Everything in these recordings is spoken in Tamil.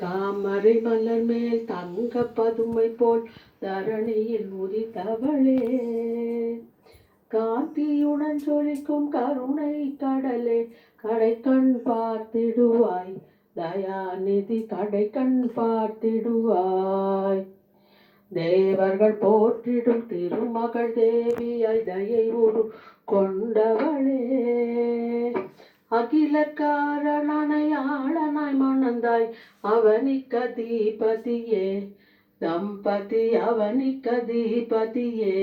தாமரை மலர் மேல் தங்க பதுமை போல் தரணியில் உதித்தவளே, காந்தியுடன் ஜொலிக்கும் கருணை கடலே, கடைக்கண் பார்த்திடுவாய் தயாநிதி, கடைக்கண் பார்த்திடுவாய். தேவர்கள் போற்றிடும் திருமகள் தேவியாய் தயை உரு கொண்டவளே, அகில காரணனாய் ஆளனாய் மணந்தாய் அவனிகதிபதியே, தம்பதி அவனிகதிபதியே.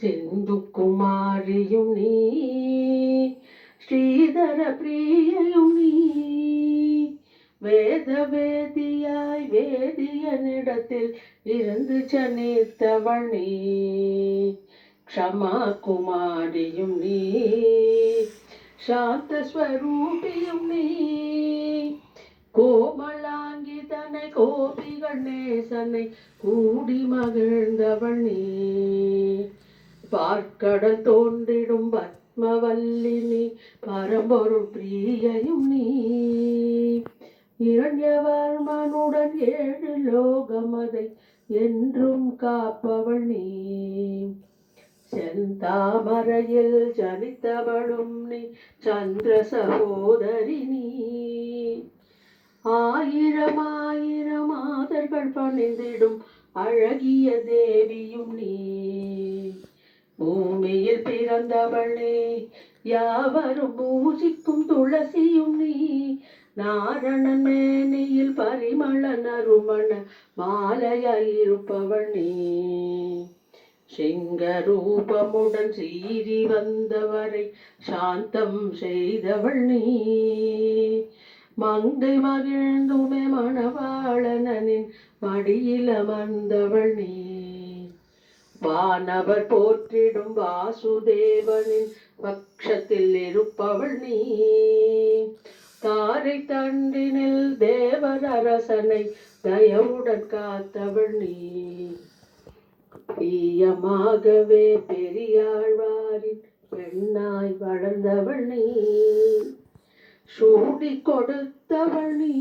சிந்து குமாரியும் நீ, ஸ்ரீதர பிரியையும் நீ, வேத வேதியாய் வேதியனிடத்தில் இருந்து ஜனித்தவள் நீ, க்ஷமா குமாரியும் நீ, சாந்த ஸ்வரூபியும் நீ, கோமலாங்கி தன்னை கோபிகள் நேசனை கூடி மகிழ்ந்தவள் நீ, பார்க்கடல் தோன்றிடும் பத்மவல்லினி, பரம்பொருள் பிரியையும் நீ, இரண்யவர்மனுடன் 7 லோகமதை என்றும் காப்பவள் நீ, செந்தாமரையில் ஜனித்தவளும் நீ, சந்திர சகோதரி நீ, ஆயிரம் ஆயிரம் மாதர்கள் பணிந்திடும் அழகிய தேவியும் நீ, பூமியில் பிறந்தவள் நீ, யாவரும் பூஜிக்கும் துளசியும் நீ, நாரணன் மேனியில் பரிமள நறுமண மாலையாயிருப்பவள் நீ, சிங்கரூபமுடன் சீறி வந்தவரை சாந்தம் செய்தவள் நீ, மங்கை மகிழ்ந்துமே மணவாளனின் மடியில் அமர்ந்தவள் நீ, வானவர் போற்றிடும் வாசுதேவனின் பட்சத்தில் இருப்பவள் நீ, தாரை தண்டினில் தேவர் அரசனை தயவுடன் காத்தவள் நீ, ஈயமாகவே பெரியாழ்வாரின் பெண்ணாய் வளர்ந்தவள் நீ, சூடி கொடுத்தவள் நீ,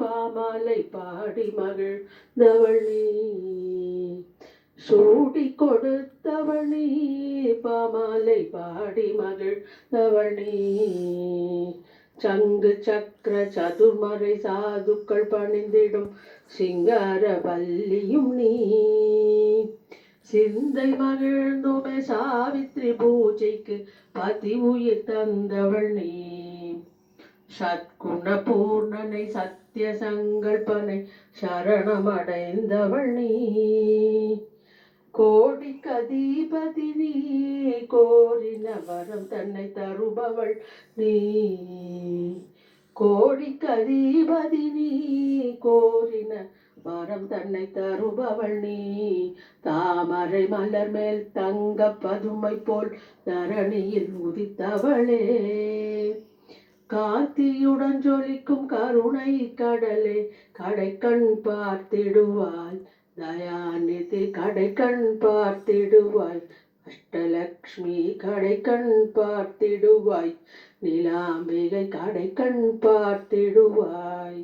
பாமாலை பாடி மகிழ்ந்தவள் நீ, சூடி கொடுத்தவள் நீ, பாமாலை பாடி மகிழ்ந்தவள் நீ, சங்கு சக்கர சதுர்மறை சாதுக்கள் பணிந்திடும் சிங்கார வல்லியும் நீ, சிந்தை மகிழ்ந்துமே சாவித்ரி பூஜைக்கு பதி உயிர் தந்தவள் நீ, சத்குண பூர்ணனை சத்திய சங்கல்பனை சரணமடைந்தவள் நீ, கோடிக்கதிபதி நீ, கோரின வரம் தன்னை தருபவள் நீ, கோடிக்கதிபதி நீ, கோரின வரம் தன்னை தருபவள் நீ, தாமரை மலர் மேல் தங்க பதுமை போல் தரணியில் உதித்தவளே, காந்தியுடன் ஜொலிக்கும் கருணை கடலே, கடைக்கண் பார்த்திடுவாய் தயாநிதி, கடைக்கண் பார்த்திடுவாய் அஷ்டலக்ஷ்மி, கடைக்கண் பார்த்திடுவாய் நிலாம்பிகை, கடைக்கண் பார்த்திடுவாய்.